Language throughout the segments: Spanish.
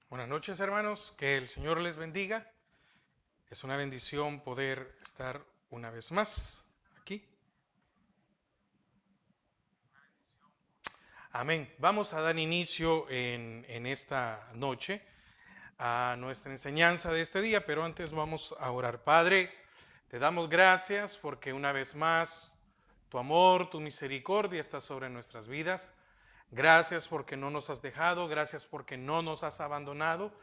Buenas noches, hermanos, que el Señor les bendiga. Es una bendición poder estar una vez más aquí. Amén. Vamos a dar inicio en esta noche a nuestra enseñanza de este día, pero antes vamos a orar. Padre, te damos gracias porque una vez más tu amor, tu misericordia está sobre nuestras vidas. Gracias porque no nos has dejado, gracias porque no nos has abandonado.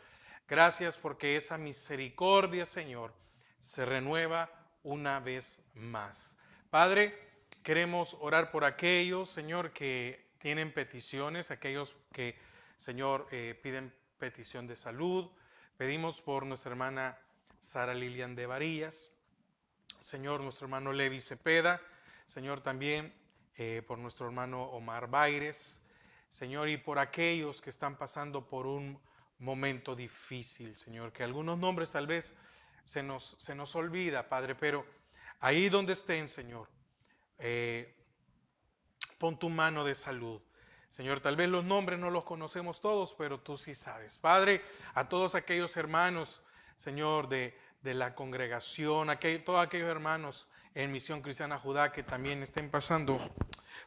Gracias porque esa misericordia, Señor, se renueva una vez más. Padre, queremos orar por aquellos, Señor, que tienen peticiones, aquellos que, Señor, piden petición de salud. Pedimos por nuestra hermana Sara Lilian de Varillas, Señor, nuestro hermano Levi Cepeda, Señor, también por nuestro hermano Omar Baires, Señor, y por aquellos que están pasando por un momento difícil, Señor, que algunos nombres tal vez se nos olvida, Padre, pero ahí donde estén, Señor, eh, pon tu mano de salud. Señor, tal vez los nombres no los conocemos todos, pero tú sí sabes. Padre, a todos aquellos hermanos, Señor, de la congregación, todos aquellos hermanos en Misión Cristiana Judá que también estén pasando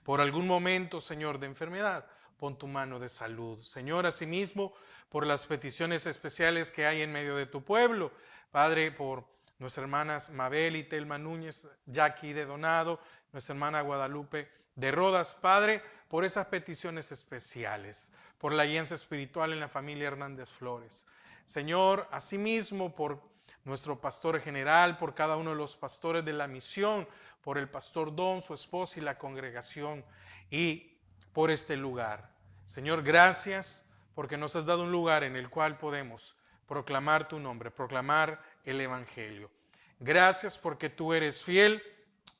por algún momento, Señor, de enfermedad, pon tu mano de salud. Señor, asimismo, por las peticiones especiales que hay en medio de tu pueblo. Padre, por nuestras hermanas Mabel y Telma Núñez, Jackie de Donado, nuestra hermana Guadalupe de Rodas. Padre, por esas peticiones especiales, por la alianza espiritual en la familia Hernández Flores. Señor, asimismo, por nuestro pastor general, por cada uno de los pastores de la misión, por el pastor Don, su esposa y la congregación, y por este lugar. Señor, gracias porque nos has dado un lugar en el cual podemos proclamar tu nombre, proclamar el Evangelio. Gracias porque tú eres fiel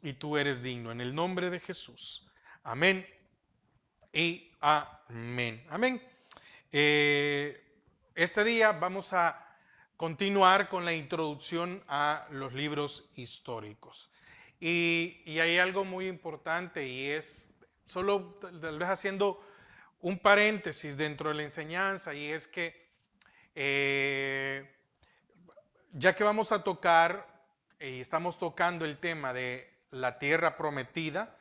y tú eres digno. En el nombre de Jesús. Amén y amén. Amén. Eh, este día vamos a continuar con la introducción a los libros históricos. Y hay algo muy importante y es, solo tal vez haciendo un paréntesis dentro de la enseñanza, y es que eh, ya que vamos a tocar y estamos tocando el tema de la tierra prometida,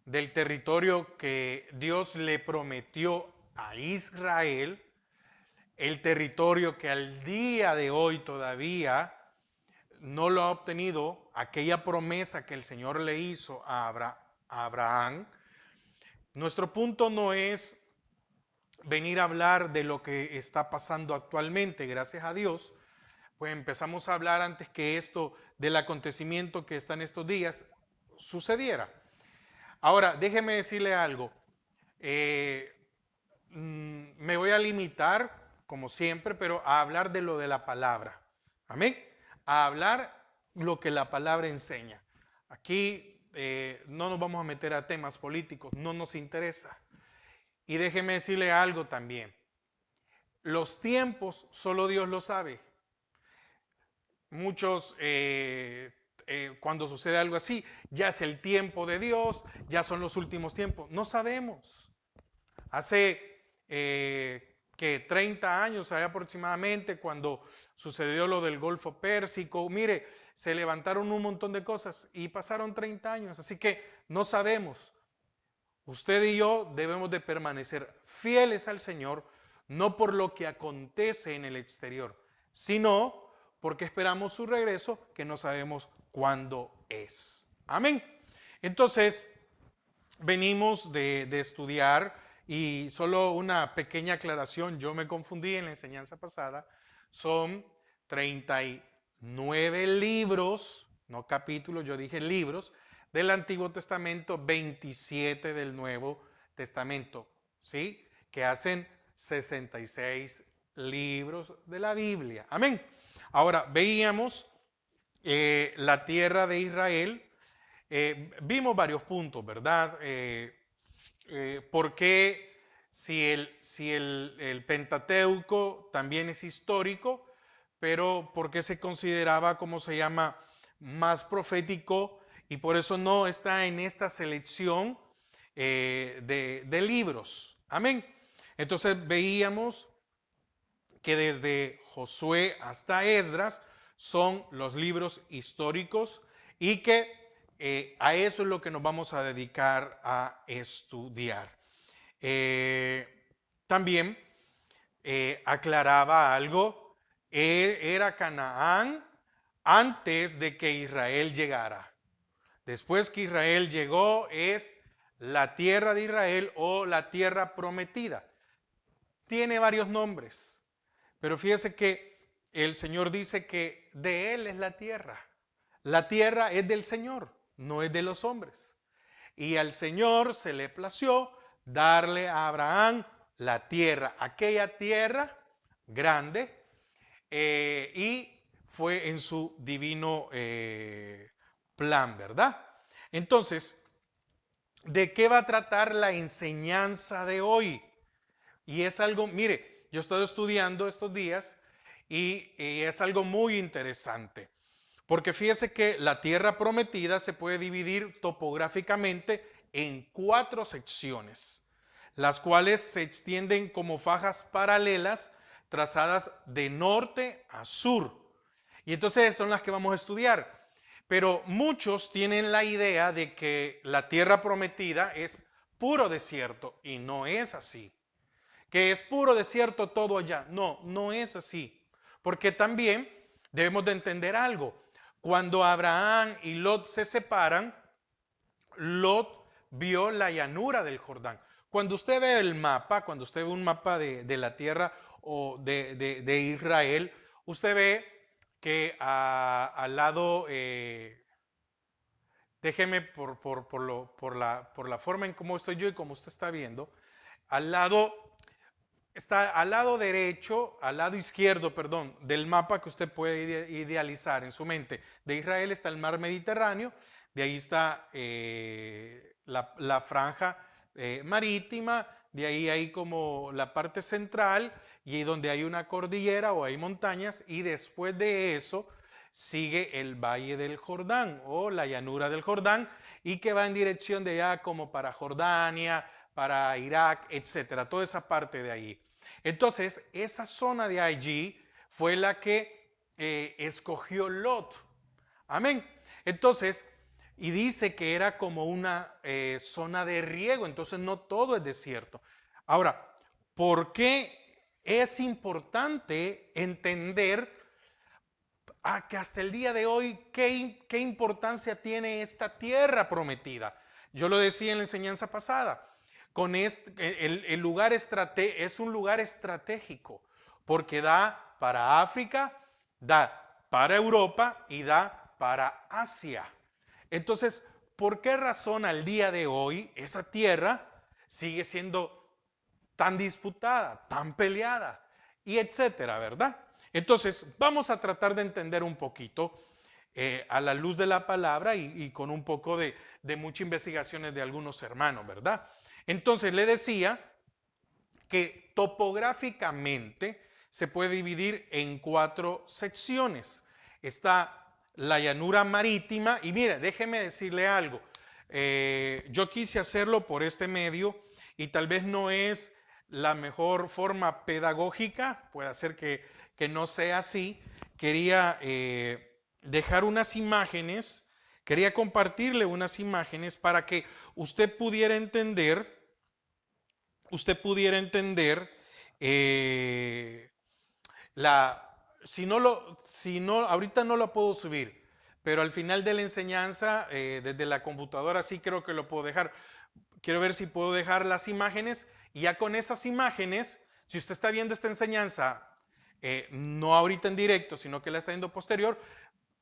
del territorio que Dios le prometió a Israel, el territorio que al día de hoy todavía no lo ha obtenido, aquella promesa que el Señor le hizo a Abraham. Nuestro punto no es venir a hablar de lo que está pasando actualmente, gracias a Dios, pues empezamos a hablar antes que esto del acontecimiento que está en estos días sucediera. Ahora, déjeme decirle algo. Eh, Me voy a limitar, como siempre, pero a hablar de lo de la palabra. Amén. A hablar lo que la palabra enseña. Aquí no nos vamos a meter a temas políticos, no nos interesa. Y déjeme decirle algo también. Los tiempos solo Dios lo sabe. Muchos, cuando sucede algo así, ya es el tiempo de Dios, ya son los últimos tiempos. No sabemos. Hace que 30 años aproximadamente, cuando sucedió lo del Golfo Pérsico, mire, se levantaron un montón de cosas y pasaron 30 años, así que no sabemos. Usted y yo debemos de permanecer fieles al Señor, no por lo que acontece en el exterior, sino porque esperamos su regreso, que no sabemos cuándo es. Amén. Entonces, venimos de estudiar, y solo una pequeña aclaración, yo me confundí en la enseñanza pasada, son 39 libros, no capítulos, yo dije libros, del Antiguo Testamento, 27 del Nuevo Testamento, ¿sí? Que hacen 66 libros de la Biblia. Amén. Ahora, veíamos la tierra de Israel. Vimos varios puntos, ¿verdad? ¿Por qué si el Pentateuco también es histórico, pero por qué se consideraba, como se llama, más profético y por eso no está en esta selección de libros? Amén. Entonces veíamos que desde Josué hasta Esdras son los libros históricos y que a eso es lo que nos vamos a dedicar a estudiar. También aclaraba algo, era Canaán antes de que Israel llegara. Después que Israel llegó es la tierra de Israel o la tierra prometida. Tiene varios nombres, pero fíjese que el Señor dice que de Él es la tierra. La tierra es del Señor, no es de los hombres. Y al Señor se le plació darle a Abraham la tierra, aquella tierra grande, y fue en su divino plan, ¿verdad? Entonces, ¿de qué va a tratar la enseñanza de hoy? Y es algo, mire, yo he estado estudiando estos días y es algo muy interesante. Porque fíjese que la tierra prometida se puede dividir topográficamente en 4 secciones, las cuales se extienden como fajas paralelas trazadas de norte a sur. Y entonces son las que vamos a estudiar. Pero muchos tienen la idea de que la tierra prometida es puro desierto y no es así. Que es puro desierto todo allá. No, no es así. Porque también debemos de entender algo. Cuando Abraham y Lot se separan, Lot vio la llanura del Jordán. Cuando usted ve el mapa, cuando usted ve un mapa de la tierra o de Israel, usted ve que al lado, déjeme por la forma en cómo estoy yo y cómo usted está viendo, al lado está al lado derecho, al lado izquierdo, perdón, del mapa que usted puede idealizar en su mente. De Israel está el mar Mediterráneo, de ahí está la franja marítima, de ahí hay como la parte central y donde hay una cordillera o hay montañas y después de eso sigue el Valle del Jordán o la llanura del Jordán y que va en dirección de allá como para Jordania, para Irak, etcétera, toda esa parte de ahí. Entonces, esa zona de allí fue la que escogió Lot. Amén. Entonces, y dice que era como una zona de riego, entonces no todo es desierto. Ahora, ¿por qué es importante entender que hasta el día de hoy qué importancia tiene esta tierra prometida? Yo lo decía en la enseñanza pasada. Con el lugar es un lugar estratégico porque da para África, da para Europa y da para Asia. Entonces, ¿por qué razón al día de hoy esa tierra sigue siendo tan disputada, tan peleada y etcétera, ¿verdad? Entonces, vamos a tratar de entender un poquito a la luz de la palabra y con un poco de muchas investigaciones de algunos hermanos, ¿verdad? Entonces, le decía que topográficamente se puede dividir en 4 secciones. Está la llanura marítima y mire, déjeme decirle algo. Yo quise hacerlo por este medio y tal vez no es la mejor forma pedagógica, puede ser que no sea así. Quería dejar unas imágenes, quería compartirle unas imágenes para que usted pudiera entender eh, si no, ahorita no lo puedo subir, pero al final de la enseñanza, desde la computadora sí creo que lo puedo dejar. Quiero ver si puedo dejar las imágenes y ya con esas imágenes, si usted está viendo esta enseñanza, no ahorita en directo, sino que la está viendo posterior,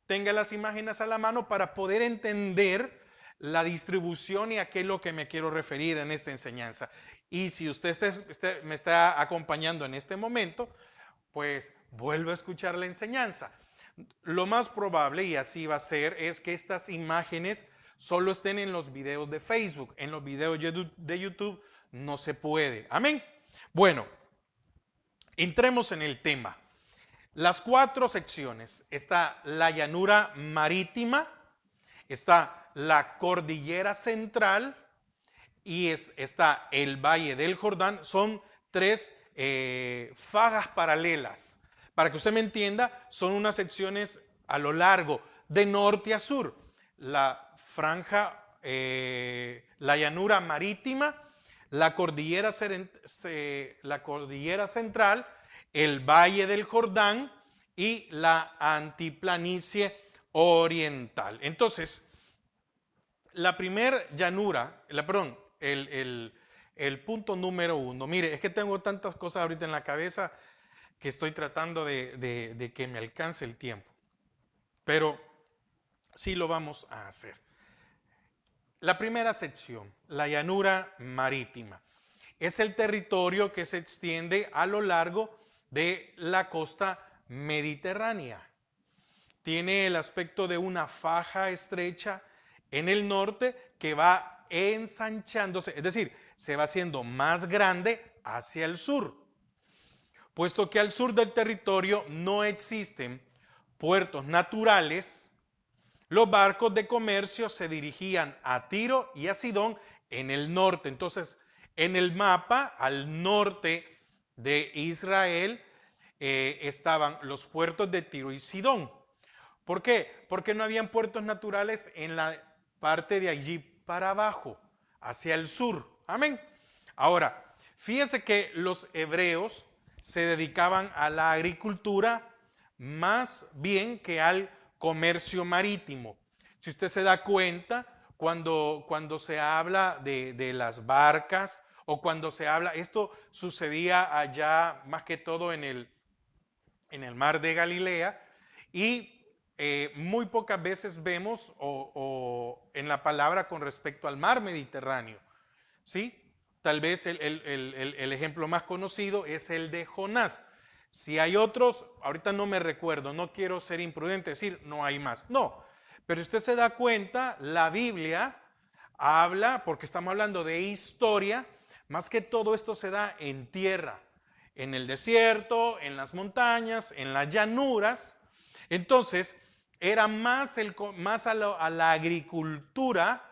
tenga las imágenes a la mano para poder entender la distribución y a qué es lo que me quiero referir en esta enseñanza. Y si usted me está acompañando en este momento, pues vuelva a escuchar la enseñanza. Lo más probable, y así va a ser, es que estas imágenes solo estén en los videos de Facebook. En los videos de YouTube no se puede. Amén. Bueno, entremos en el tema. Las 4 secciones. Está la llanura marítima, está la cordillera central y está el Valle del Jordán. Son 3 fajas paralelas. Para que usted me entienda, son unas secciones a lo largo, de norte a sur. La franja, la llanura marítima, la cordillera central, el valle del Jordán y la antiplanicie oriental. Entonces, la primer llanura, perdón, el punto número uno. Mire, es que tengo tantas cosas ahorita en la cabeza que estoy tratando de que me alcance el tiempo. Pero sí lo vamos a hacer. La primera sección, la llanura marítima, es el territorio que se extiende a lo largo de la costa mediterránea. Tiene el aspecto de una faja estrecha en el norte que va ensanchándose, es decir, se va haciendo más grande hacia el sur, puesto que al sur del territorio no existen puertos naturales. Los barcos de comercio se dirigían a Tiro y a Sidón en el norte. Entonces, en el mapa, al norte de Israel, estaban los puertos de Tiro y Sidón. ¿Por qué? Porque no habían puertos naturales en la parte de allí para abajo, hacia el sur. Amén. Ahora, fíjense que los hebreos se dedicaban a la agricultura más bien que al comercio marítimo. Si usted se da cuenta, cuando se habla de las barcas o cuando se habla, esto sucedía allá más que todo en el mar de Galilea y muy pocas veces vemos o en la palabra con respecto al mar Mediterráneo. ¿Sí? Tal vez el ejemplo más conocido es el de Jonás. Si hay otros, ahorita no me recuerdo, no quiero ser imprudente, decir no hay más. No, pero usted se da cuenta, la Biblia habla, porque estamos hablando de historia, más que todo esto se da en tierra, en el desierto, en las montañas, en las llanuras. Entonces, era más, a la agricultura,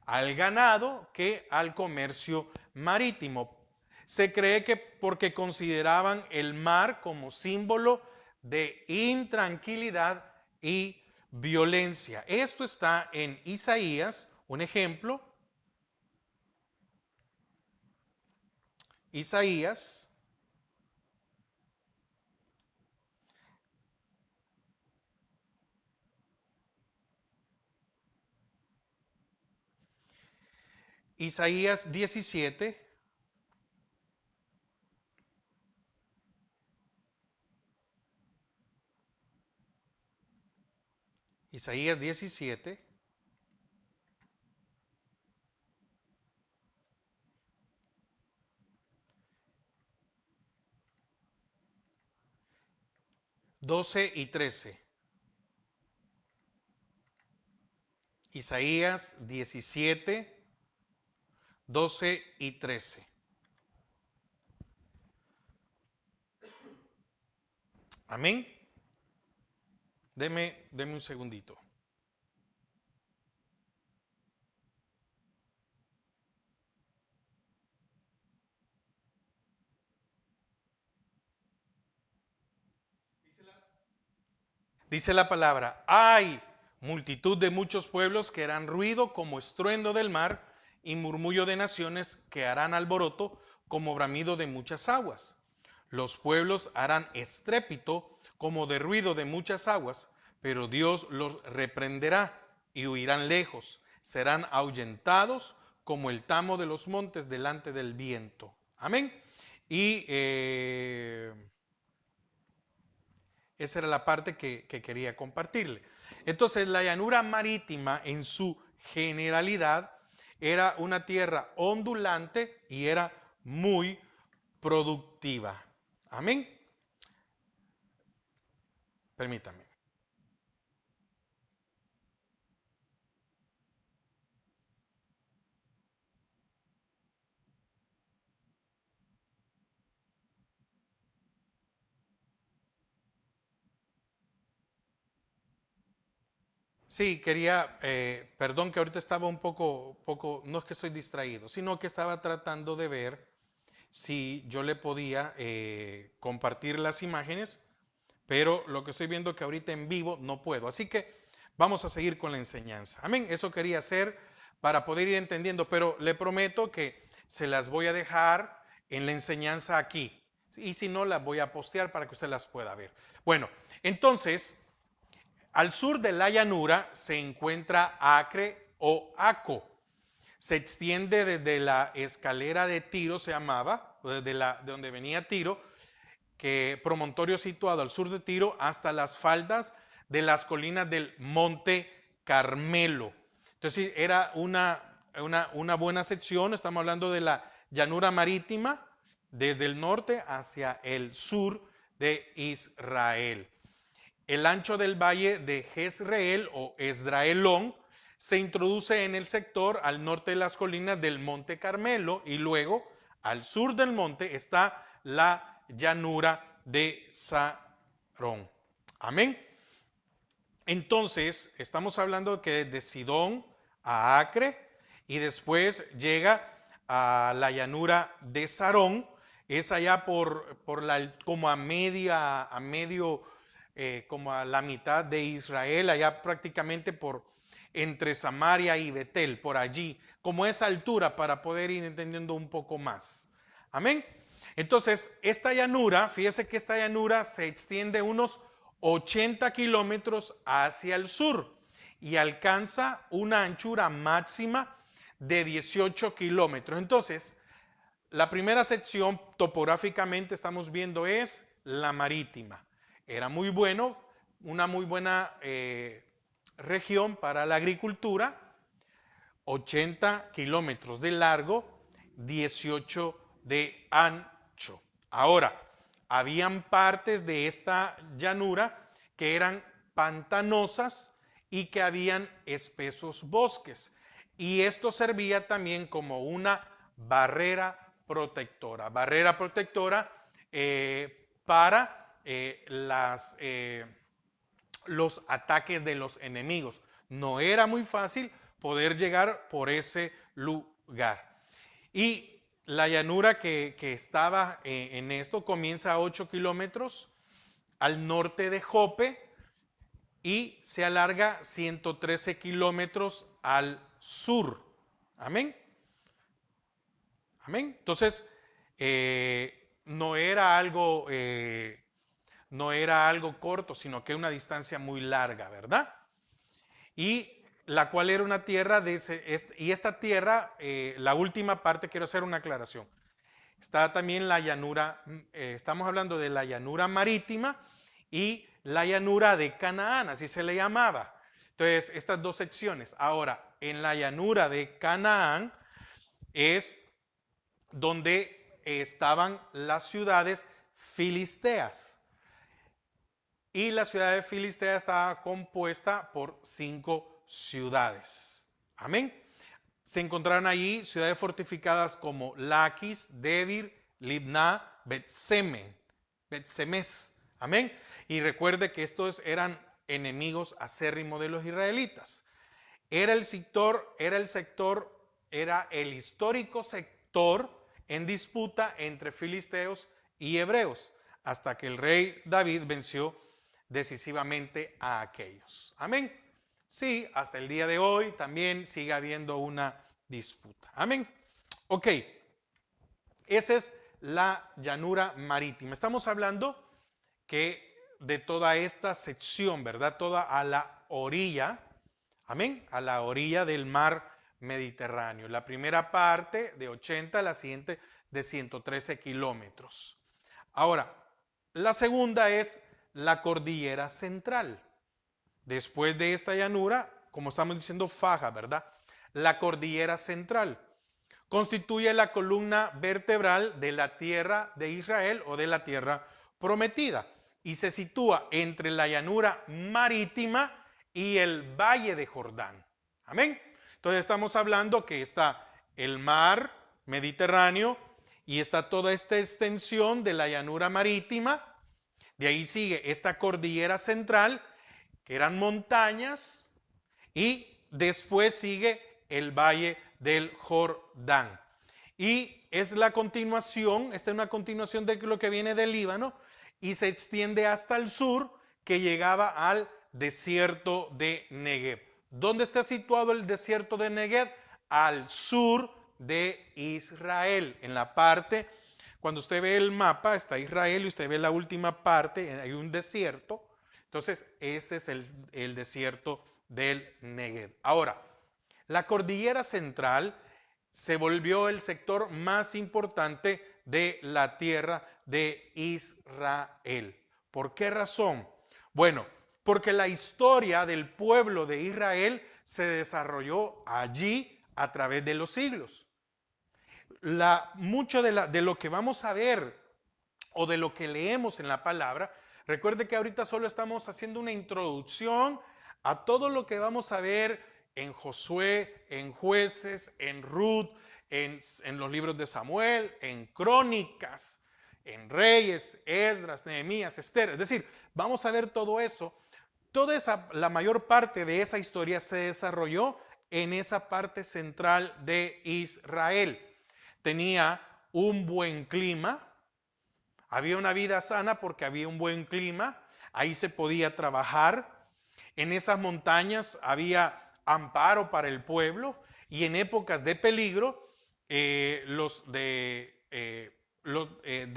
al ganado, que al comercio marítimo. Se cree que porque consideraban el mar como símbolo de intranquilidad y violencia. Esto está en Isaías, un ejemplo. Isaías, Isaías 17, Isaías 17, 12 y 13. Isaías 17, 12 y 13. Amén. Deme un segundito. Dice la palabra, hay multitud de muchos pueblos que harán ruido como estruendo del mar y murmullo de naciones que harán alboroto como bramido de muchas aguas. Los pueblos harán estrépito como de ruido de muchas aguas, pero Dios los reprenderá y huirán lejos. Serán ahuyentados como el tamo de los montes delante del viento. Amén. Y esa era la parte que quería compartirle. Entonces, la llanura marítima en su generalidad era una tierra ondulante y era muy productiva. Amén. Permítame. Sí, quería, perdón que ahorita estaba un poco, no es que estoy distraído, sino que estaba tratando de ver si yo le podía compartir las imágenes, pero lo que estoy viendo es que ahorita en vivo no puedo. Así que vamos a seguir con la enseñanza. Amén. Eso quería hacer para poder ir entendiendo, pero le prometo que se las voy a dejar en la enseñanza aquí. Y si no, las voy a postear para que usted las pueda ver. Bueno, entonces, al sur de la llanura se encuentra Acre o Aco. Se extiende desde la escalera de Tiro, se llamaba, o desde de donde venía Tiro, que promontorio situado al sur de Tiro, hasta las faldas de las colinas del Monte Carmelo. Entonces era una buena sección, estamos hablando de la llanura marítima, desde el norte hacia el sur de Israel. El ancho del valle de Jezreel o Esdraelón se introduce en el sector al norte de las colinas del Monte Carmelo y luego al sur del monte está la llanura de Sarón. Amén. Entonces, estamos hablando que desde Sidón a Acre y después llega a la llanura de Sarón, es allá como a medio, como a la mitad de Israel, allá prácticamente entre Samaria y Betel, por allí, como esa altura para poder ir entendiendo un poco más. Amén. Entonces, esta llanura, fíjese que esta llanura se extiende unos 80 kilómetros hacia el sur y alcanza una anchura máxima de 18 kilómetros. Entonces, la primera sección topográficamente estamos viendo es la marítima. Era muy bueno, una muy buena región para la agricultura, 80 kilómetros de largo, 18 de ancho. Ahora, habían partes de esta llanura que eran pantanosas y que habían espesos bosques. Y esto servía también como una barrera protectora. Barrera protectora para los ataques de los enemigos. No era muy fácil poder llegar por ese lugar. Y la llanura que estaba en esto comienza a 8 kilómetros al norte de Jope y se alarga 113 kilómetros al sur. Amén. Amén. Entonces, no era algo corto, sino que una distancia muy larga, ¿verdad? Y la cual era una tierra y esta tierra, la última parte, quiero hacer una aclaración. Está también la llanura, estamos hablando de la llanura marítima y la llanura de Canaán, así se le llamaba. Entonces, estas dos secciones. Ahora, en la llanura de Canaán es donde estaban las ciudades filisteas. Y la ciudad de Filistea estaba compuesta por 5 ciudades. Amén. Se encontraron allí ciudades fortificadas como Laquis, Debir, Libná, Bet-Semes. Amén. Y recuerde que estos eran enemigos acérrimos de los israelitas. Era el histórico sector en disputa entre filisteos y hebreos, hasta que el rey David venció decisivamente a aquellos. Amén. Sí, hasta el día de hoy también sigue habiendo una disputa. Amén. Ok, esa es la llanura marítima. Estamos hablando que de toda esta sección, ¿verdad? Toda a la orilla, amén, a la orilla del mar Mediterráneo. La primera parte de 80, la siguiente de 113 kilómetros. Ahora, la segunda es la cordillera central. Después de esta llanura, como estamos diciendo, faja, ¿verdad? La cordillera central constituye la columna vertebral de la tierra de Israel o de la tierra prometida y se sitúa entre la llanura marítima y el valle de Jordán. Amén. Entonces estamos hablando que está el mar Mediterráneo y está toda esta extensión de la llanura marítima. De ahí sigue esta cordillera central, que eran montañas, y después sigue el valle del Jordán. Y es la continuación, esta es una continuación de lo que viene del Líbano y se extiende hasta el sur, que llegaba al desierto de Negev. ¿Dónde está situado el desierto de Negev? Al sur de Israel, en la parte, cuando usted ve el mapa, está Israel y usted ve la última parte, hay un desierto. Entonces, ese es el desierto del Negev. Ahora, la cordillera central se volvió el sector más importante de la tierra de Israel. ¿Por qué razón? Bueno, porque la historia del pueblo de Israel se desarrolló allí a través de los siglos. Mucho de lo que vamos a ver o de lo que leemos en la palabra, recuerde que ahorita solo estamos haciendo una introducción a todo lo que vamos a ver en Josué, en Jueces, en Ruth, en los libros de Samuel, en Crónicas, en Reyes, Esdras, Nehemías, Esther. Es decir, vamos a ver todo eso. La mayor parte de esa historia se desarrolló en esa parte central de Israel. Tenía un buen clima, había una vida sana porque había un buen clima, ahí se podía trabajar, en esas montañas había amparo para el pueblo y en épocas de peligro de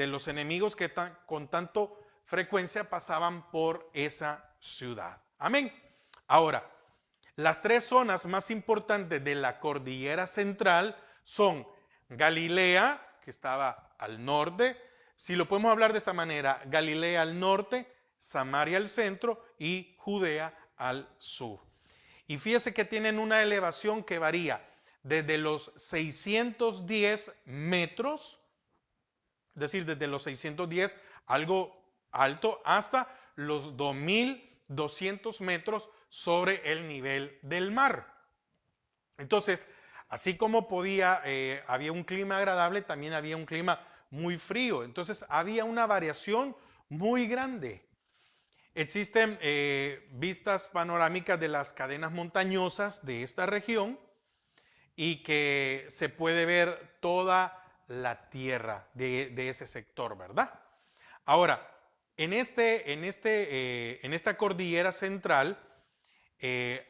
los enemigos que con tanto frecuencia pasaban por esa ciudad. Amén. Ahora, las tres zonas más importantes de la cordillera central son Galilea, que estaba al norte, si lo podemos hablar de esta manera, Galilea al norte, Samaria al centro y Judea al sur. Y fíjese que tienen una elevación que varía desde los 610 metros, es decir, desde los 610, algo alto, hasta los 2200 metros sobre el nivel del mar. Entonces, así como había un clima agradable, también había un clima muy frío. Entonces, había una variación muy grande. Existen vistas panorámicas de las cadenas montañosas de esta región y que se puede ver toda la tierra de ese sector, ¿verdad? Ahora, en esta cordillera central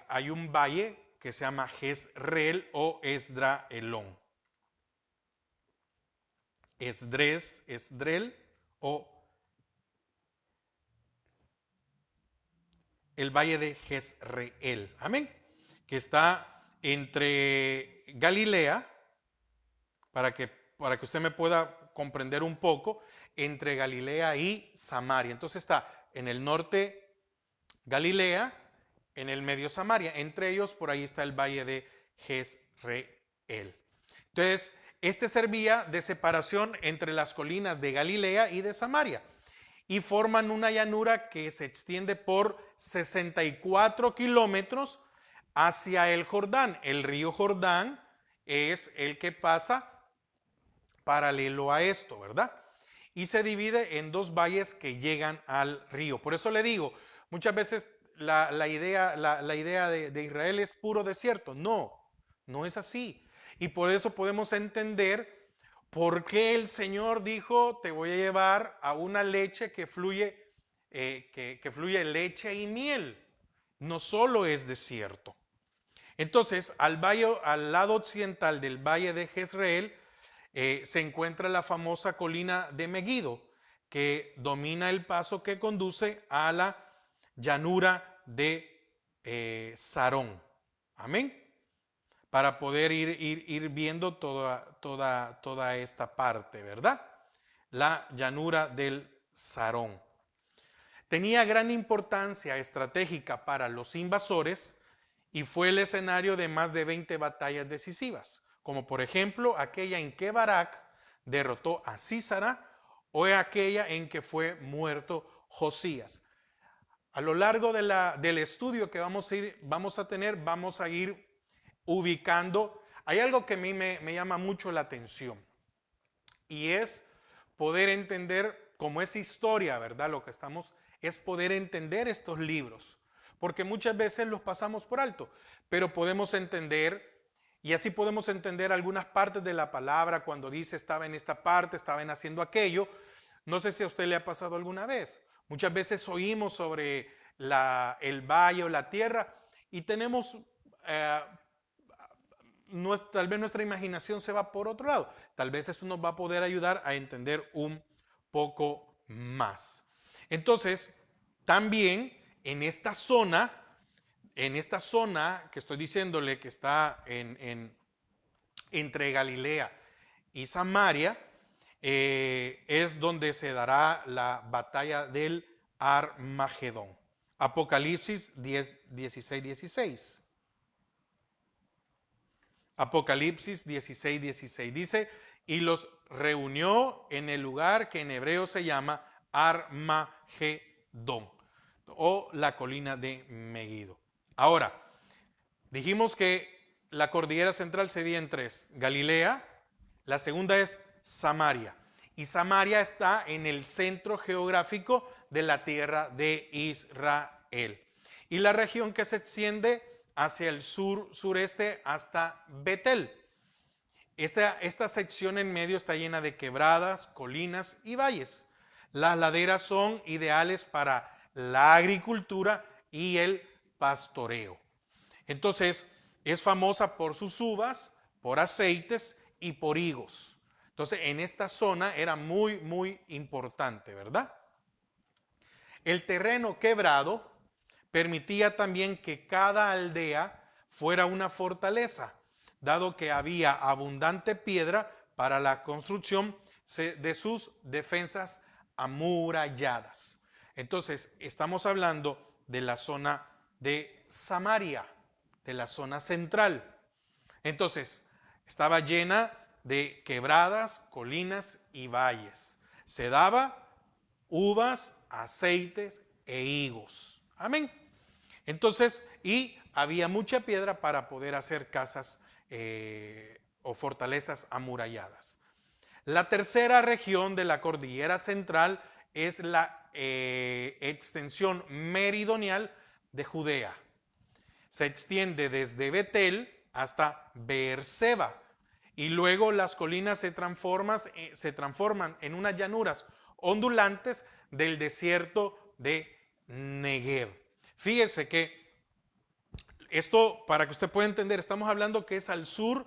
hay un valle que se llama Jezreel o Esdraelón. Esdrel o el valle de Jezreel. Amén. Que está entre Galilea, para que usted me pueda comprender un poco, entre Galilea y Samaria. Entonces está en el norte Galilea, en el medio Samaria. Entre ellos, por ahí está el valle de Jezreel. Entonces, este servía de separación entre las colinas de Galilea y de Samaria. Y forman una llanura que se extiende por 64 kilómetros hacia el Jordán. El río Jordán es el que pasa paralelo a esto, ¿verdad? Y se divide en dos valles que llegan al río. Por eso le digo, muchas veces la idea de Israel es puro desierto. No, no es así. Y por eso podemos entender por qué el Señor dijo, te voy a llevar a una leche que fluye leche y miel. No solo es desierto. Entonces, al lado occidental del valle de Jezreel, se encuentra la famosa colina de Megiddo, que domina el paso que conduce a la llanura de Sarón. Amén. Para poder ir viendo toda esta parte, ¿verdad? La llanura del Sarón. Tenía gran importancia estratégica para los invasores y fue el escenario de más de 20 batallas decisivas, como por ejemplo aquella en que Barak derrotó a Sísara o aquella en que fue muerto Josías. A lo largo del estudio que vamos a tener, vamos a ir ubicando. Hay algo que a mí me llama mucho la atención y es poder entender, como es historia, ¿verdad? Lo que es poder entender estos libros, porque muchas veces los pasamos por alto, pero podemos entender Y así podemos entender algunas partes de la palabra cuando dice estaba en esta parte, estaban haciendo aquello. No sé si a usted le ha pasado alguna vez. Muchas veces oímos sobre el valle o la tierra y tenemos, eh, tal vez nuestra imaginación se va por otro lado. Tal vez esto nos va a poder ayudar a entender un poco más. Entonces, también en esta zona que estoy diciéndole que está entre Galilea y Samaria, es donde se dará la batalla del Armagedón. Apocalipsis 10, 16, 16. Apocalipsis 16, 16 dice, y los reunió en el lugar que en hebreo se llama Armagedón, o la colina de Megiddo. Ahora, dijimos que la cordillera central se divide en tres: Galilea, la segunda es Samaria, y Samaria está en el centro geográfico de la tierra de Israel. Y la región que se extiende hacia el sureste hasta Betel. Esta sección en medio está llena de quebradas, colinas y valles. Las laderas son ideales para la agricultura y el pastoreo. Entonces, es famosa por sus uvas, por aceites y por higos. Entonces, en esta zona era muy, muy importante, ¿verdad? El terreno quebrado permitía también que cada aldea fuera una fortaleza, dado que había abundante piedra para la construcción de sus defensas amuralladas. Entonces, estamos hablando de la zona de Samaria, de la zona central. Entonces, estaba llena de quebradas, colinas y valles. Se daba uvas, aceites e higos. Amén. Entonces, y había mucha piedra para poder hacer casas o fortalezas amuralladas. La tercera región de la cordillera central es la extensión meridional de Judea. Se extiende desde Betel hasta Beerseba y luego las colinas se transforman en unas llanuras ondulantes del desierto de Negev. Fíjese que esto, para que usted pueda entender, estamos hablando que es al sur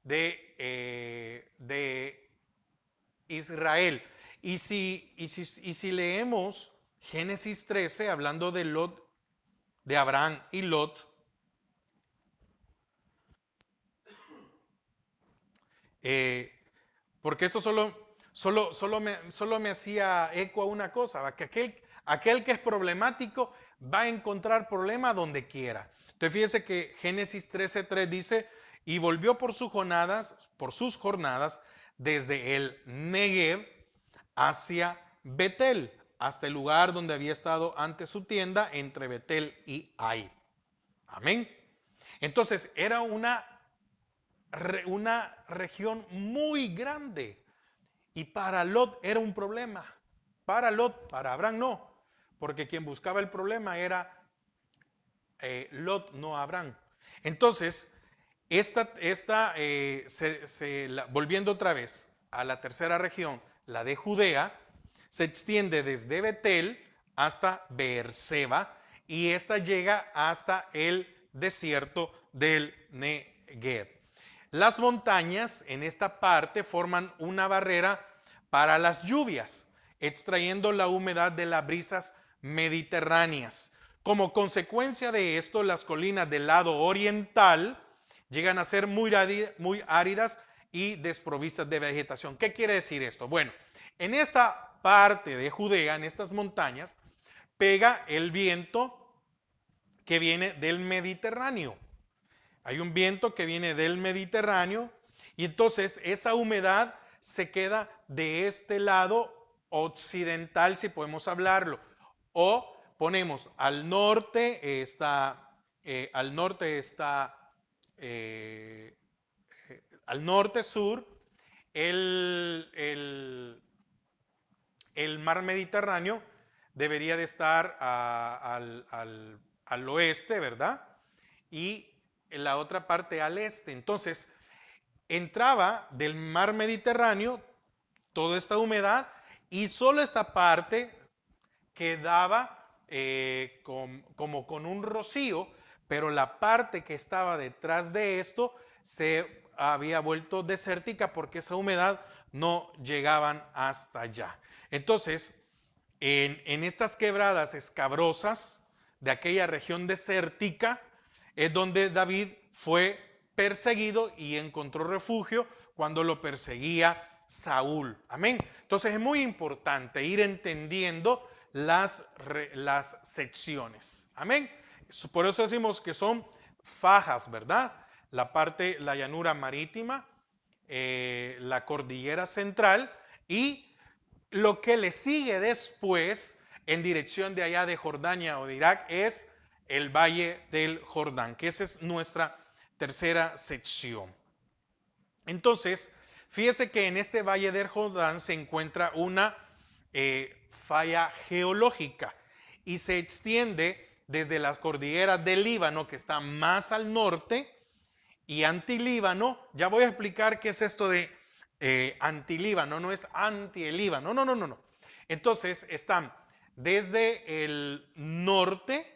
de Israel. Y si leemos Génesis 13, hablando de Lot, de Abraham y Lot, eh, porque esto solo me hacía eco a una cosa, que aquel que es problemático va a encontrar problema donde quiera. Entonces fíjese que Génesis 13:3 dice, y volvió por sus jornadas desde el Negev hacia Betel, hasta el lugar donde había estado antes su tienda, entre Betel y Ai. Amén. Entonces era una región muy grande. Y para Lot era un problema. Para Lot, para Abraham no. Porque quien buscaba el problema era Lot, no Abraham. Entonces, volviendo otra vez a la tercera región, la de Judea, se extiende desde Betel hasta Beerseba y esta llega hasta el desierto del Negev. Las montañas en esta parte forman una barrera para las lluvias, extrayendo la humedad de las brisas mediterráneas. Como consecuencia de esto, las colinas del lado oriental llegan a ser muy áridas y desprovistas de vegetación. ¿Qué quiere decir esto? Bueno, en esta parte de Judea, en estas montañas, pega el viento que viene del Mediterráneo. Hay un viento que viene del Mediterráneo y entonces esa humedad se queda de este lado occidental, si podemos hablarlo. O ponemos al norte al norte sur, el mar Mediterráneo debería de estar al oeste, ¿verdad? Y en la otra parte al este. Entonces, entraba del mar Mediterráneo toda esta humedad y solo esta parte quedaba como con un rocío, pero la parte que estaba detrás de esto se había vuelto desértica porque esa humedad no llegaban hasta allá. Entonces, en estas quebradas escabrosas de aquella región desértica es donde David fue perseguido y encontró refugio cuando lo perseguía Saúl. Amén. Entonces es muy importante ir entendiendo las secciones. Amén. Por eso decimos que son fajas, ¿verdad? La parte, la llanura marítima, la cordillera central y lo que le sigue después en dirección de allá de Jordania o de Irak es el Valle del Jordán, que esa es nuestra tercera sección. Entonces, fíjese que en este Valle del Jordán se encuentra una falla geológica y se extiende desde las cordilleras del Líbano, que está más al norte, y Antilíbano. Ya voy a explicar qué es esto de Antilíbano, no es anti-Líbano, no. Entonces están desde el norte,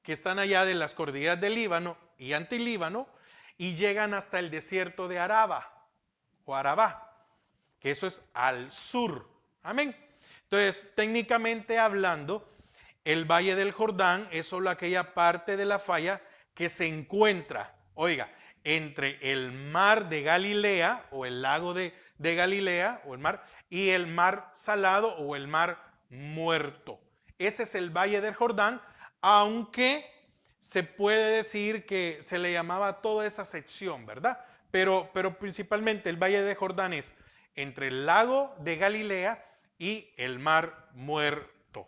que están allá de las cordilleras del Líbano y Antilíbano, y llegan hasta el desierto de Araba o Arabá, que eso es al sur. Amén. Entonces, técnicamente hablando, el Valle del Jordán es solo aquella parte de la falla que se encuentra, oiga, entre el mar de Galilea o el lago de Galilea o el mar y el mar salado o el mar muerto. Ese es el Valle del Jordán, aunque se puede decir que se le llamaba toda esa sección, ¿verdad? Pero principalmente el Valle de Jordán es entre el lago de Galilea y el mar muerto.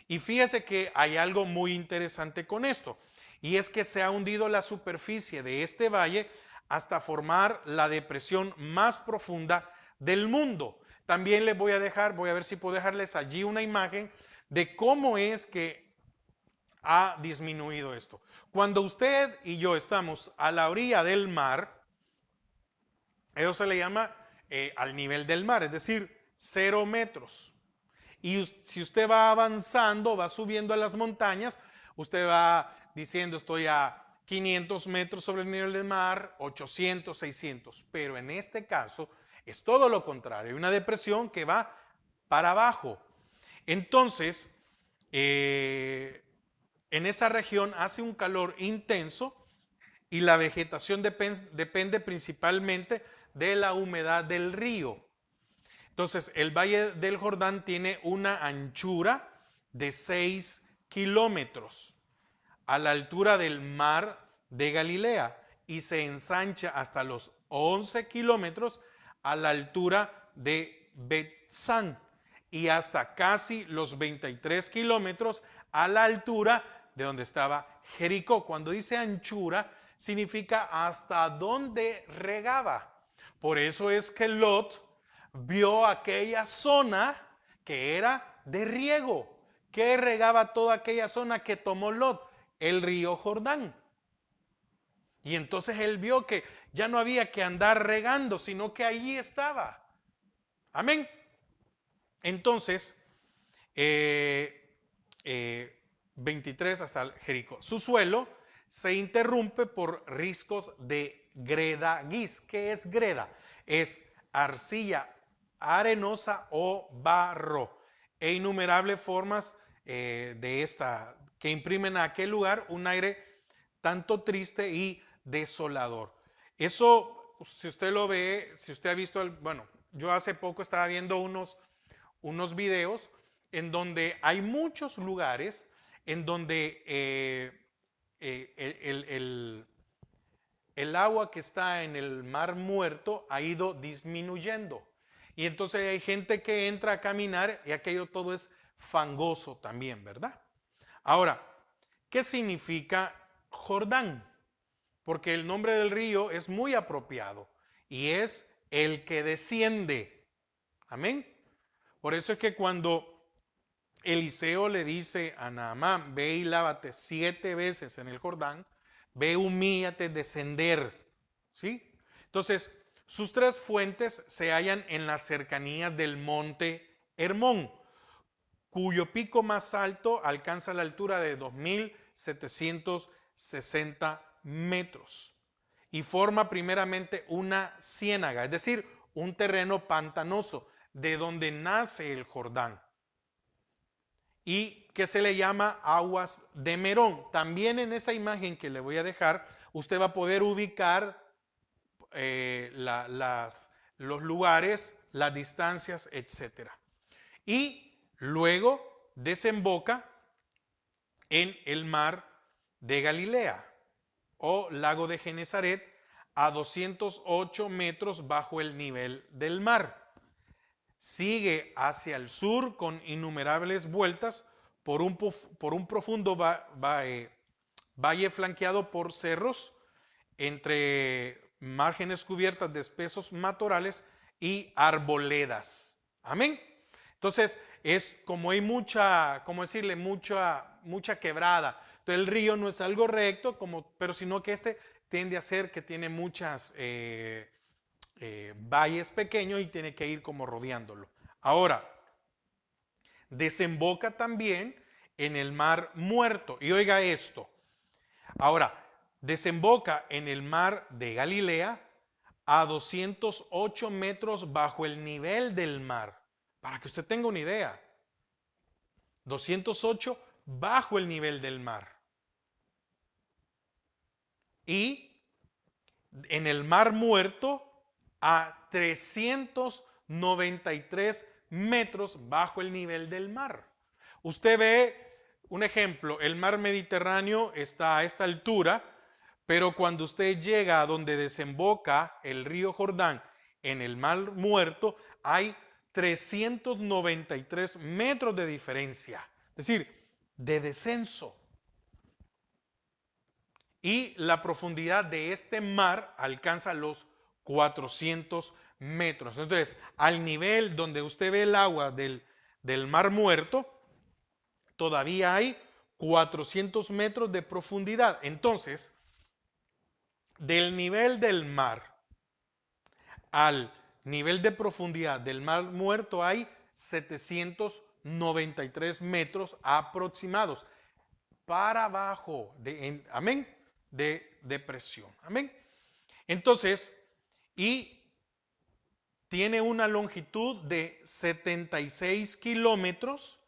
Y fíjese que hay algo muy interesante con esto, y es que se ha hundido la superficie de este valle hasta formar la depresión más profunda del mundo. También les voy a dejar, voy a ver si puedo dejarles allí una imagen de cómo es que ha disminuido esto. Cuando usted y yo estamos a la orilla del mar, eso se le llama al nivel del mar, es decir, 0 metros. Y si usted va avanzando, va subiendo a las montañas, usted va diciendo estoy a 500 metros sobre el nivel del mar, 800, 600. Pero en este caso es todo lo contrario, hay una depresión que va para abajo. Entonces, en esa región hace un calor intenso y la vegetación depende principalmente de la humedad del río. Entonces, el Valle del Jordán tiene una anchura de 6 kilómetros a la altura del mar de Galilea y se ensancha hasta los 11 kilómetros a la altura de Betzán y hasta casi los 23 kilómetros a la altura de donde estaba Jericó. Cuando dice anchura, significa hasta donde regaba. Por eso es que Lot vio aquella zona que era de riego. ¿Qué regaba toda aquella zona que tomó Lot? El río Jordán. Y entonces él vio que ya no había que andar regando, sino que allí estaba. Amén. Entonces, 23 hasta el Jericó. Su suelo se interrumpe por riscos de greda gris. ¿Qué es greda? Es arcilla arenosa o barro e innumerables formas de esta que imprimen a aquel lugar un aire tanto triste y desolador. Eso, si usted lo ve, si usted ha visto, bueno, yo hace poco estaba viendo unos videos en donde hay muchos lugares en donde el agua que está en el mar muerto ha ido disminuyendo. Y entonces hay gente que entra a caminar y aquello todo es fangoso también, ¿verdad? Ahora, ¿qué significa Jordán? Porque el nombre del río es muy apropiado y es el que desciende. Amén. Por eso es que cuando Eliseo le dice a Naamán, ve y lávate 7 veces en el Jordán, ve, humíllate, descender, ¿sí? Entonces, sus tres fuentes se hallan en las cercanías del monte Hermón, cuyo pico más alto alcanza la altura de 2.760 metros y forma primeramente una ciénaga, es decir, un terreno pantanoso de donde nace el Jordán y que se le llama aguas de Merón. También en esa imagen que le voy a dejar, usted va a poder ubicar los lugares, las distancias, etcétera. Y luego desemboca en el mar de Galilea o lago de Genezaret a 208 metros bajo el nivel del mar. Sigue hacia el sur con innumerables vueltas por un profundo valle flanqueado por cerros entre márgenes cubiertas de espesos matorrales y arboledas. Amén. Entonces, es como hay mucha, ¿cómo decirle? Mucha quebrada. Entonces, el río no es algo recto, pero sino que este tiende a ser que tiene muchas valles pequeños y tiene que ir como rodeándolo. Ahora, desemboca también en el mar Muerto. Y oiga esto. Ahora, desemboca en el mar de Galilea a 208 metros bajo el nivel del mar. Para que usted tenga una idea. 208 bajo el nivel del mar. Y en el mar Muerto a 393 metros bajo el nivel del mar. Usted ve un ejemplo, el mar Mediterráneo está a esta altura, pero cuando usted llega a donde desemboca el río Jordán en el mar Muerto, hay 393 metros de diferencia, es decir, de descenso. Y la profundidad de este mar alcanza los 400 metros. Entonces, al nivel donde usted ve el agua del mar Muerto, todavía hay 400 metros de profundidad. Entonces, del nivel del mar al nivel de profundidad del mar Muerto hay 793 metros aproximados para abajo, amén, de presión. Amén. Entonces, y tiene una longitud de 76 kilómetros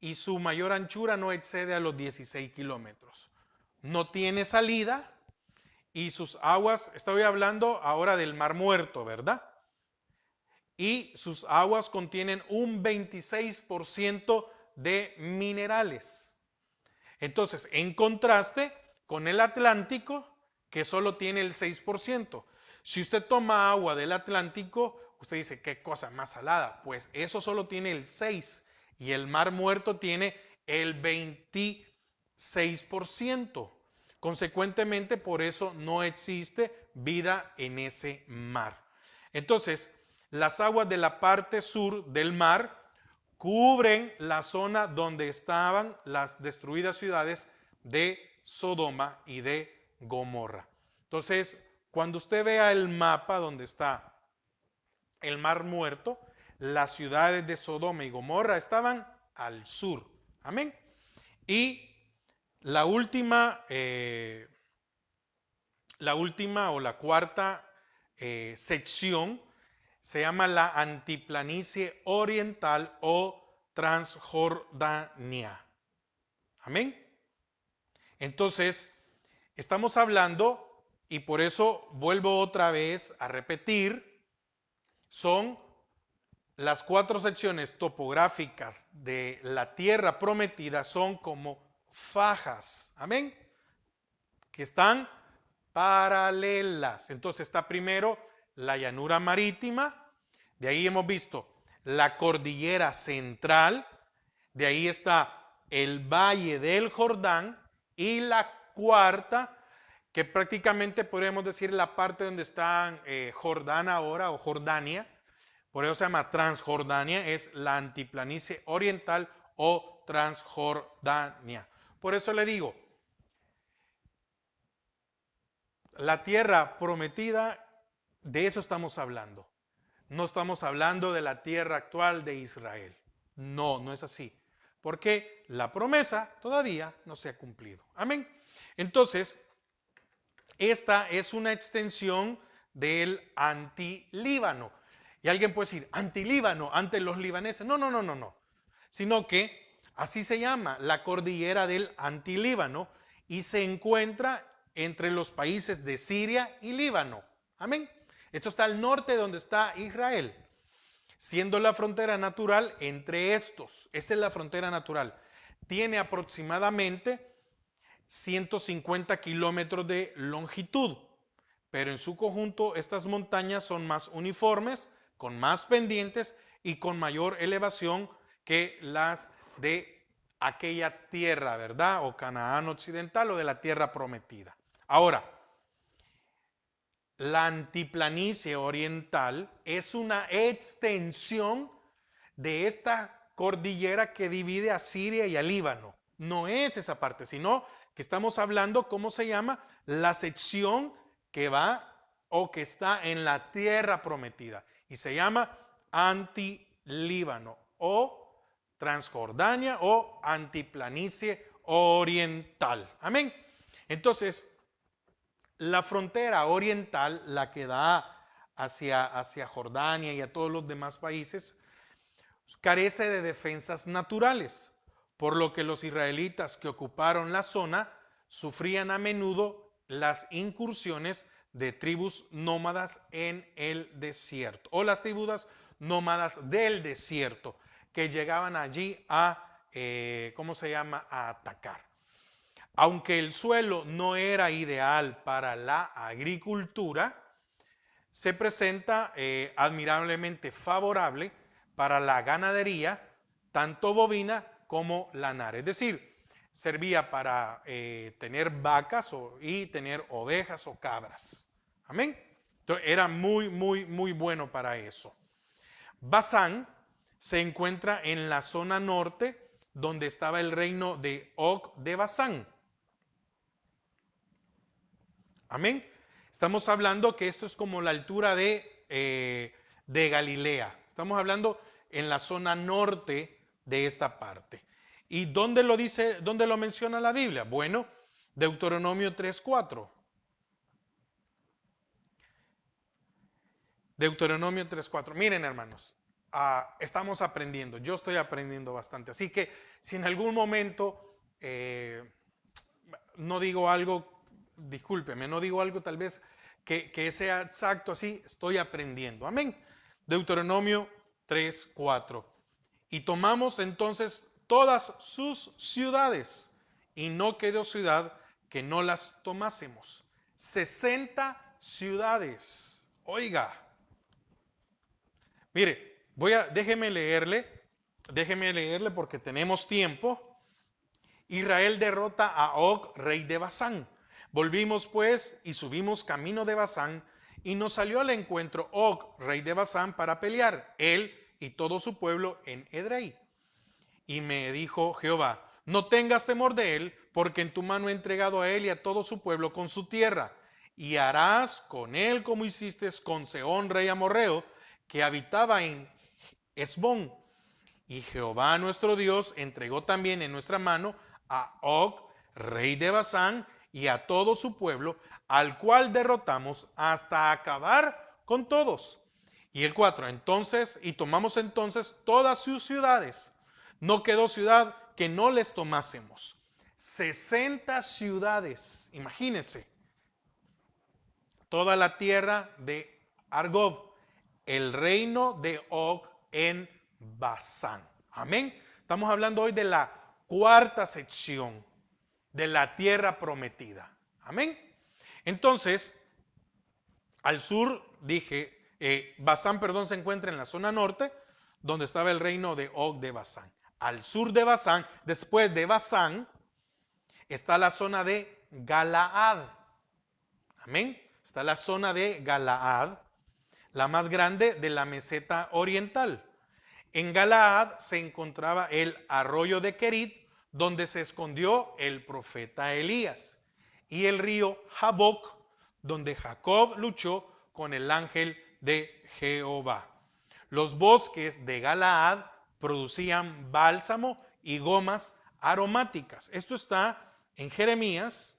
y su mayor anchura no excede a los 16 kilómetros. No tiene salida y sus aguas, estoy hablando ahora del Mar Muerto, ¿verdad? Y sus aguas contienen un 26% de minerales. Entonces, en contraste con el Atlántico, que solo tiene el 6%. Si usted toma agua del Atlántico, usted dice, ¿qué cosa más salada? Pues eso solo tiene el 6% y el Mar Muerto tiene el 26%. Consecuentemente, por eso no existe vida en ese mar. Entonces, las aguas de la parte sur del mar cubren la zona donde estaban las destruidas ciudades de Sodoma y de Gomorra. Entonces, cuando usted vea el mapa donde está el Mar Muerto, las ciudades de Sodoma y Gomorra estaban al sur. Amén. Y la última o la cuarta sección se llama la antiplanicie oriental o Transjordania. Amén. Entonces, estamos hablando, y por eso vuelvo otra vez a repetir, son las cuatro secciones topográficas de la tierra prometida, son como fajas. Amén. Que están paralelas. Entonces está primero la llanura marítima, de ahí hemos visto la cordillera central, de ahí está el valle del Jordán y la cuarta, que prácticamente podríamos decir la parte donde está Jordán ahora o Jordania, por eso se llama Transjordania, es la antiplanicie oriental o Transjordania. Por eso le digo, la tierra prometida, de eso estamos hablando. No estamos hablando de la tierra actual de Israel. No, no es así. Porque la promesa todavía no se ha cumplido. Amén. Entonces, esta es una extensión del antilíbano. Y alguien puede decir, antilíbano, ante los libaneses. No, no, no, no, no. Sino que así se llama la cordillera del antilíbano y se encuentra entre los países de Siria y Líbano. Amén. Esto está al norte donde está Israel, siendo la frontera natural entre estos. Esa es la frontera natural. Tiene aproximadamente 150 kilómetros de longitud, pero en su conjunto estas montañas son más uniformes, con más pendientes y con mayor elevación que las de aquella tierra, ¿verdad? O Canaán occidental o de la tierra prometida. Ahora, la antiplanicie oriental es una extensión de esta cordillera que divide a Siria y a Líbano. No es esa parte, sino que estamos hablando, ¿cómo se llama? La sección que va o que está en la tierra prometida. Y se llama antilíbano o Transjordania o antiplanicie oriental. Amén. Entonces, la frontera oriental, la que da hacia Jordania y a todos los demás países, carece de defensas naturales, por lo que los israelitas que ocuparon la zona sufrían a menudo las incursiones de tribus nómadas en el desierto, o las tribus nómadas del desierto, que llegaban allí a, ¿cómo se llama?, a atacar. Aunque el suelo no era ideal para la agricultura, se presenta admirablemente favorable para la ganadería, tanto bovina como lanar. Es decir, servía para tener vacas y tener ovejas o cabras. Amén. Entonces era muy, muy, muy bueno para eso. Basán se encuentra en la zona norte, donde estaba el reino de Og de Basán. Amén. Estamos hablando que esto es como la altura de Galilea. Estamos hablando en la zona norte de esta parte. ¿Y dónde lo dice, dónde lo menciona la Biblia? Bueno, Deuteronomio 3:4. Deuteronomio 3:4. Miren, hermanos, estamos aprendiendo. Yo estoy aprendiendo bastante. Así que si en algún momento no digo algo, discúlpeme, no digo algo tal vez que sea exacto así, estoy aprendiendo. Amén. Deuteronomio 3:4. Y tomamos entonces todas sus ciudades, y no quedó ciudad que no las tomásemos. 60 ciudades. Oiga. Mire, déjeme leerle porque tenemos tiempo. Israel derrota a Og, rey de Basán. Volvimos pues y subimos camino de Basán, y nos salió al encuentro Og, rey de Basán, para pelear, él y todo su pueblo en Edrei. Y me dijo Jehová, no tengas temor de él, porque en tu mano he entregado a él y a todo su pueblo con su tierra, y harás con él como hiciste con Sehón, rey amorreo, que habitaba en Hesbón. Y Jehová nuestro Dios entregó también en nuestra mano a Og, rey de Basán, y a todo su pueblo, al cual derrotamos hasta acabar con todos. Y el 4, entonces, y tomamos entonces todas sus ciudades. No quedó ciudad que no les tomásemos. 60 ciudades, imagínense. Toda la tierra de Argob, el reino de Og en Basán. Amén. Estamos hablando hoy de la cuarta sección de la tierra prometida. Amén. Entonces, al sur, Basán, se encuentra en la zona norte, donde estaba el reino de Og de Basán. Al sur de Basán, después de Basán, está la zona de Galaad. Amén. Está la zona de Galaad, la más grande de la meseta oriental. En Galaad se encontraba el arroyo de Kerit, donde se escondió el profeta Elías, y el río Jaboc, donde Jacob luchó con el ángel de Jehová. Los bosques de Galaad producían bálsamo y gomas aromáticas. Esto está en Jeremías.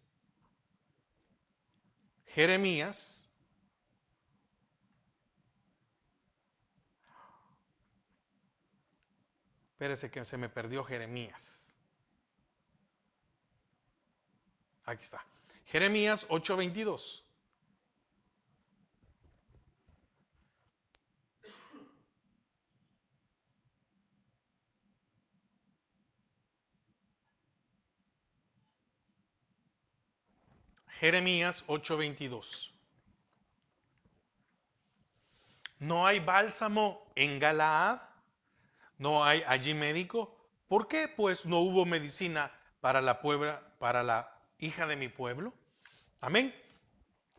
Jeremías. Espérese que se me perdió Jeremías. Aquí está. Jeremías 8:22. Jeremías 8:22. ¿No hay bálsamo en Galaad? ¿No hay allí médico? ¿Por qué pues no hubo medicina para la hija de mi pueblo? Amén.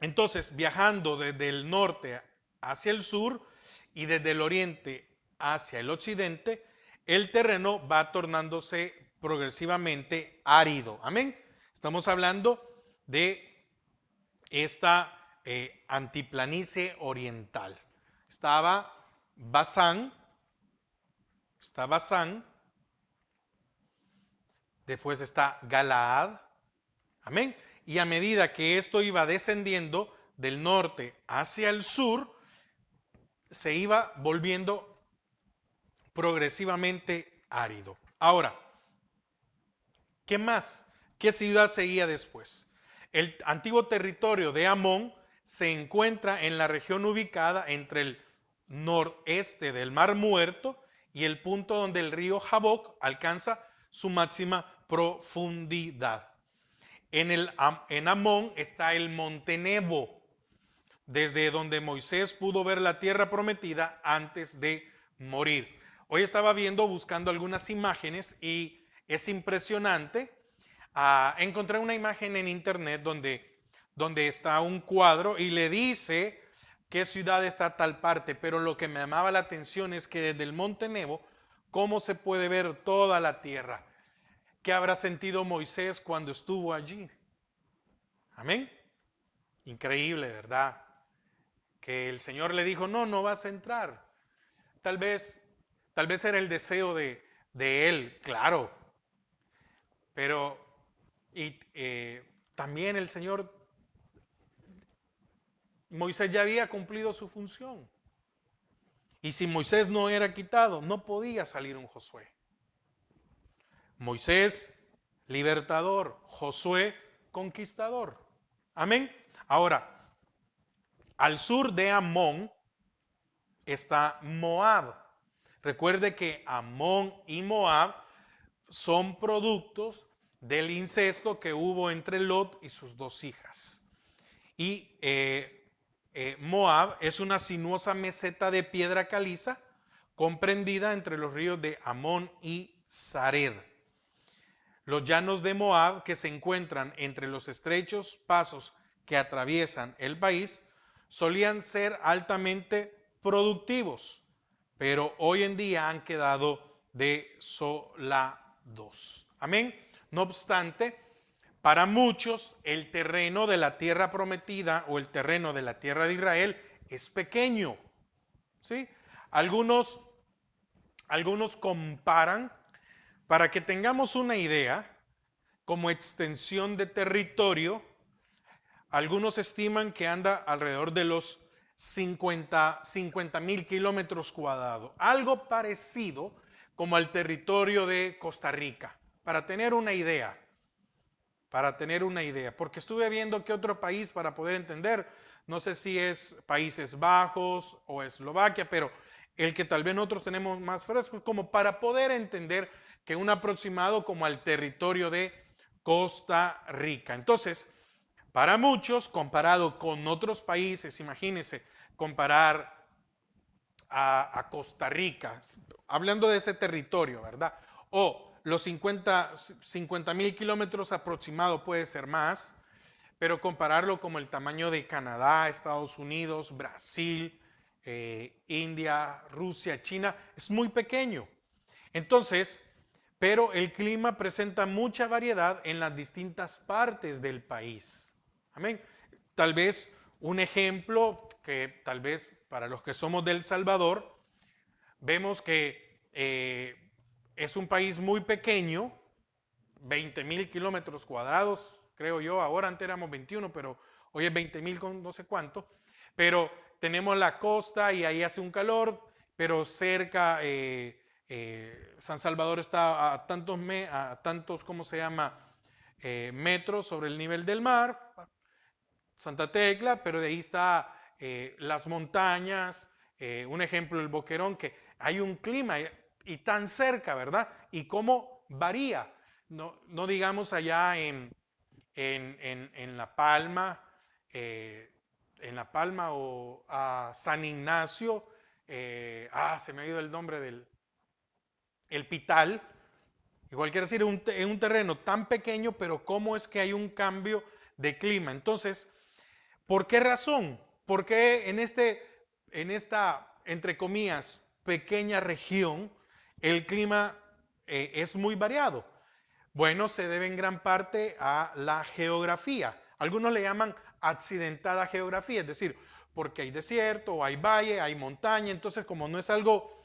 Entonces, viajando desde el norte hacia el sur y desde el oriente hacia el occidente, el terreno va tornándose progresivamente árido. Amén. Estamos hablando de esta antiplanicie oriental. Estaba Basán, después está Galaad, amén. Y a medida que esto iba descendiendo del norte hacia el sur, se iba volviendo progresivamente árido. Ahora, ¿qué más? ¿Qué ciudad seguía después? El antiguo territorio de Amón se encuentra en la región ubicada entre el noreste del Mar Muerto y el punto donde el río Jaboc alcanza su máxima profundidad. En Amón está el monte Nebo, desde donde Moisés pudo ver la tierra prometida antes de morir. Hoy estaba buscando algunas imágenes y es impresionante. Encontré una imagen en internet donde está un cuadro y le dice qué ciudad está a tal parte, pero lo que me llamaba la atención es que desde el monte Nebo, cómo se puede ver toda la tierra. ¿Qué habrá sentido Moisés cuando estuvo allí? Amén. Increíble, ¿verdad? Que el Señor le dijo, no, no vas a entrar. Tal vez, tal vez era el deseo de él, claro. Pero también el Señor, Moisés ya había cumplido su función. Y si Moisés no era quitado, no podía salir un Josué. Moisés, libertador. Josué, conquistador. Amén. Ahora, al sur de Amón está Moab. Recuerde que Amón y Moab son productos del incesto que hubo entre Lot y sus dos hijas. Y Moab es una sinuosa meseta de piedra caliza comprendida entre los ríos de Amón y Sared. Los llanos de Moab, que se encuentran entre los estrechos pasos que atraviesan el país, solían ser altamente productivos, pero hoy en día han quedado desolados. Amén. No obstante, para muchos el terreno de la tierra prometida o el terreno de la tierra de Israel es pequeño. ¿Sí? Algunos comparan, para que tengamos una idea, como extensión de territorio, algunos estiman que anda alrededor de los 50,000 kilómetros cuadrados, algo parecido como al territorio de Costa Rica, para tener una idea, porque estuve viendo que otro país para poder entender, no sé si es Países Bajos o Eslovaquia, pero el que tal vez nosotros tenemos más fresco, como para poder entender que un aproximado como al territorio de Costa Rica. Entonces, para muchos, comparado con otros países, imagínense, comparar a Costa Rica, hablando de ese territorio, ¿verdad? O los 50,000 kilómetros aproximados puede ser más, pero compararlo como el tamaño de Canadá, Estados Unidos, Brasil, India, Rusia, China, es muy pequeño. Entonces, pero el clima presenta mucha variedad en las distintas partes del país. Amén. Tal vez Un ejemplo que tal vez para los que somos de El Salvador, vemos que es un país muy pequeño, 20.000 kilómetros cuadrados, creo yo, ahora antes éramos 21, pero hoy es 20.000 con no sé cuánto, pero tenemos la costa y ahí hace un calor, pero cerca San Salvador está a tantos, ¿cómo se llama? Metros sobre el nivel del mar, Santa Tecla, pero de ahí está las montañas, un ejemplo el Boquerón, que hay un clima y tan cerca, ¿verdad? Y cómo varía. No digamos allá en La Palma, eh, en La Palma o a San Ignacio, se me ha ido el nombre del el Pital, igual quiere decir, es un terreno tan pequeño, pero cómo es que hay un cambio de clima. Entonces, ¿por qué razón? ¿Por qué en esta, entre comillas, pequeña región, el clima es muy variado? Bueno, se debe en gran parte a la geografía. Algunos le llaman accidentada geografía, es decir, porque hay desierto, o hay valle, hay montaña, entonces como no es algo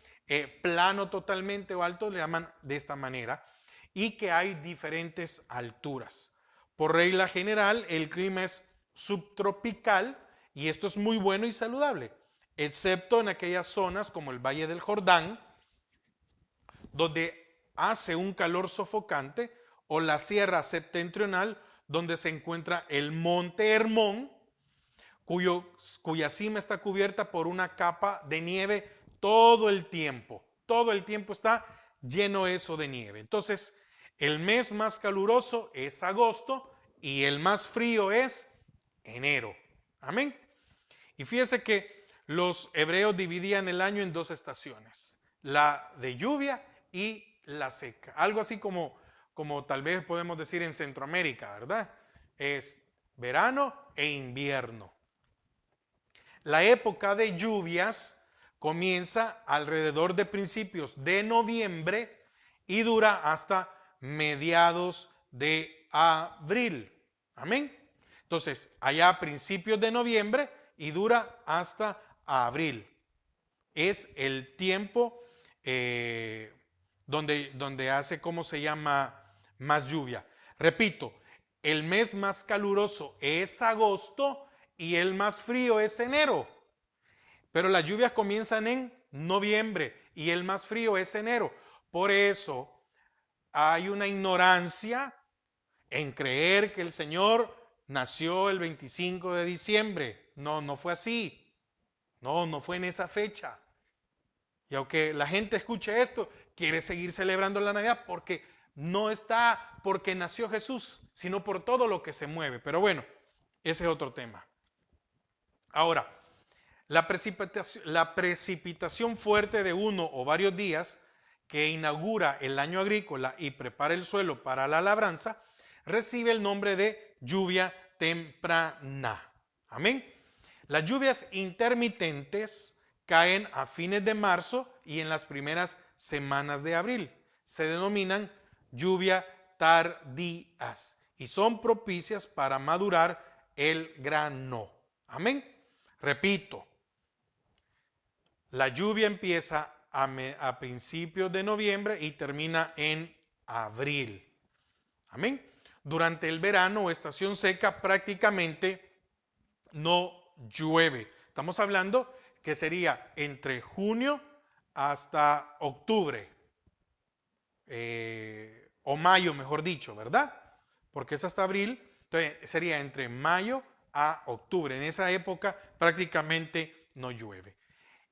plano totalmente o alto, le llaman de esta manera, y que hay diferentes alturas. Por regla general, el clima es subtropical y esto es muy bueno y saludable, excepto en aquellas zonas como el Valle del Jordán, donde hace un calor sofocante, o la sierra septentrional, donde se encuentra el monte Hermón, cuya cima está cubierta por una capa de nieve todo el tiempo está lleno eso de nieve. Entonces, el mes más caluroso es agosto y el más frío es enero. Amén. Y fíjese que los hebreos dividían el año en dos estaciones, la de lluvia y la seca. Algo así como tal vez podemos decir en Centroamérica, ¿verdad? Es verano e invierno. La época de lluvias comienza alrededor de principios de noviembre y dura hasta mediados de abril. Amén. Entonces, allá a principios de noviembre y dura hasta abril. Es el tiempo donde hace, ¿cómo se llama? Más lluvia. Repito, el mes más caluroso es agosto y el más frío es enero. Pero las lluvias comienzan en noviembre y el más frío es enero. Por eso hay una ignorancia en creer que el Señor nació el 25 de diciembre. No, no fue así. No fue en esa fecha. Y aunque la gente escuche esto, quiere seguir celebrando la Navidad porque no está porque nació Jesús, sino por todo lo que se mueve. Pero bueno, ese es otro tema. Ahora, la precipitación fuerte de uno o varios días que inaugura el año agrícola y prepara el suelo para la labranza, recibe el nombre de lluvia temprana. Amén. Las lluvias intermitentes caen a fines de marzo y en las primeras semanas de abril. Se denominan lluvia tardías y son propicias para madurar el grano. Amén. Repito, la lluvia empieza a principios de noviembre y termina en abril. Amén. Durante el verano o estación seca prácticamente no llueve. Estamos hablando que sería entre junio hasta octubre, o mayo, mejor dicho, ¿verdad? Porque es hasta abril, entonces sería entre mayo a octubre. En esa época prácticamente no llueve.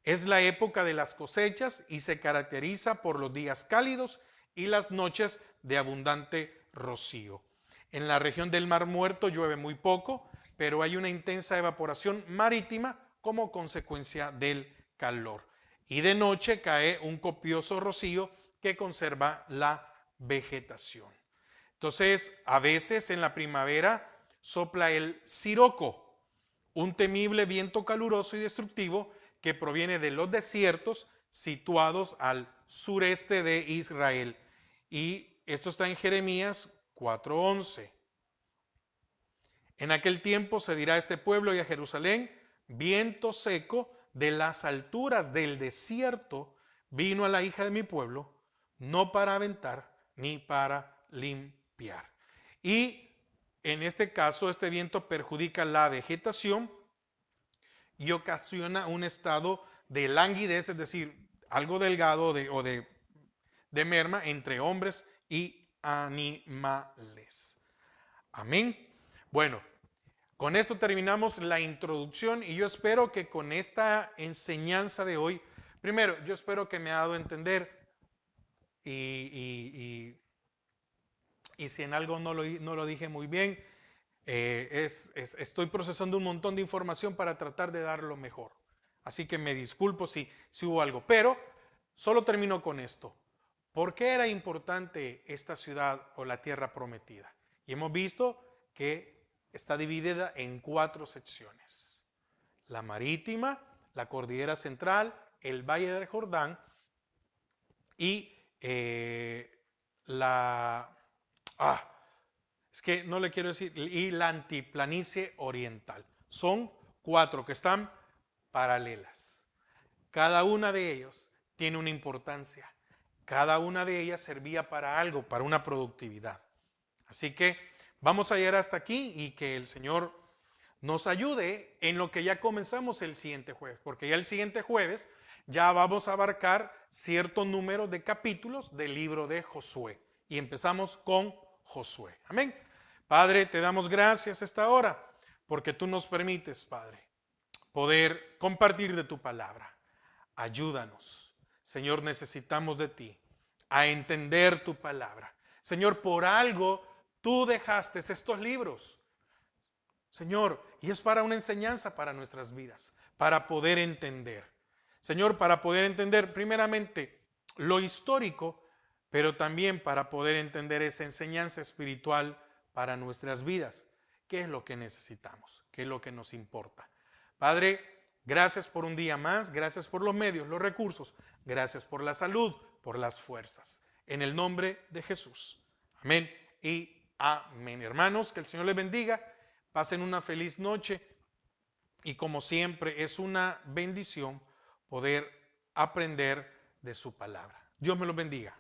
Es la época de las cosechas y se caracteriza por los días cálidos y las noches de abundante rocío. En la región del Mar Muerto llueve muy poco, pero hay una intensa evaporación marítima como consecuencia del calor. Y de noche cae un copioso rocío que conserva la vegetación. Entonces, a veces en la primavera sopla el siroco, un temible viento caluroso y destructivo que proviene de los desiertos situados al sureste de Israel. Y esto está en Jeremías 4:11. En aquel tiempo se dirá a este pueblo y a Jerusalén: viento seco de las alturas del desierto vino a la hija de mi pueblo, no para aventar ni para limpiar. Y en este caso, este viento perjudica la vegetación y ocasiona un estado de languidez, es decir, algo delgado de merma entre hombres y animales. Amén. Bueno, con esto terminamos la introducción y yo espero que con esta enseñanza de hoy, primero, yo espero que me ha dado a entender y, y si en algo no lo dije muy bien, estoy procesando un montón de información para tratar de dar lo mejor. Así que me disculpo si hubo algo, pero solo termino con esto. ¿Por qué era importante esta ciudad o la tierra prometida? Y hemos visto que está dividida en 4 secciones: la marítima, la cordillera central, el valle del Jordán y la... es que no le quiero decir, y la antiplanicie oriental. Son 4 que están paralelas. Cada una de ellas tiene una importancia. Cada una de ellas servía para algo, para una productividad. Así que vamos a llegar hasta aquí y que el Señor nos ayude en lo que ya comenzamos el siguiente jueves, porque ya el siguiente jueves ya vamos a abarcar cierto número de capítulos del libro de Josué. Y empezamos con Josué. Amén. Padre, te damos gracias esta hora, porque tú nos permites, Padre, poder compartir de tu palabra. Ayúdanos. Señor, necesitamos de ti a entender tu palabra. Señor, por algo tú dejaste estos libros. Señor, y es para una enseñanza para nuestras vidas, para poder entender. Señor, para poder entender primeramente lo histórico, pero también para poder entender esa enseñanza espiritual para nuestras vidas. ¿Qué es lo que necesitamos? ¿Qué es lo que nos importa? Padre, gracias por un día más, gracias por los medios, los recursos, gracias por la salud, por las fuerzas. En el nombre de Jesús. Amén y amén. Hermanos, que el Señor les bendiga. Pasen una feliz noche y como siempre es una bendición poder aprender de su palabra. Dios me los bendiga.